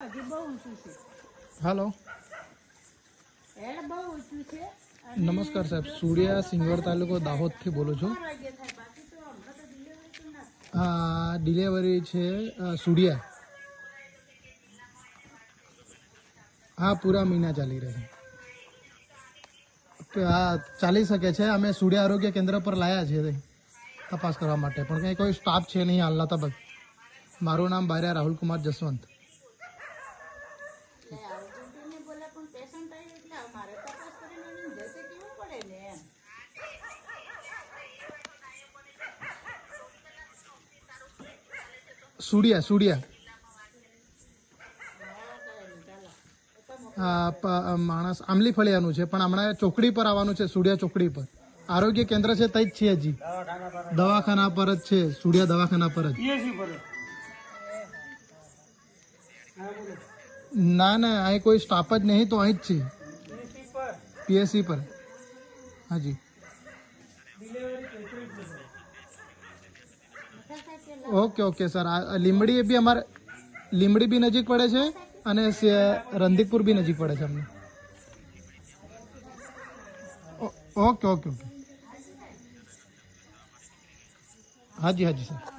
Hello नमस्कार साहब सूर्या सिंगवड तालुको दाहोद थी बोलो छो। हाँ डिलीवरी छे सूर्या। हाँ पूरा महीना चाली रहे हाँ चाली सके छे। अमे सूर्या आरोग्य केन्द्र पर लाया छे तपास करवा माटे पण कई कोई स्टाफ छे नहीं हालना तबक। मारू नाम बारिया राहुल कुमार जसवंत। सूर्या सूर्या माणस आमली फळियाનું છે પણ હમણાં ચોકડી પર આવવાનું છે सूर्या ચોકડી પર આરોગ્ય કેન્દ્ર છે તઈ જ છે હજી દવાખાના પર જ છે सूर्या દવાખાના પર જ ના ના અહીં કોઈ સ્ટાફ જ નહીં તો અહીં જ છે પીએસસી પર હાજી ओके ओके सर લીમડી બી અમારે લીમડી બી નજીક પડે છે અને રંધીકપુર બી નજીક પડે છે અમને ओके ओके ओके हाजी हाजी सर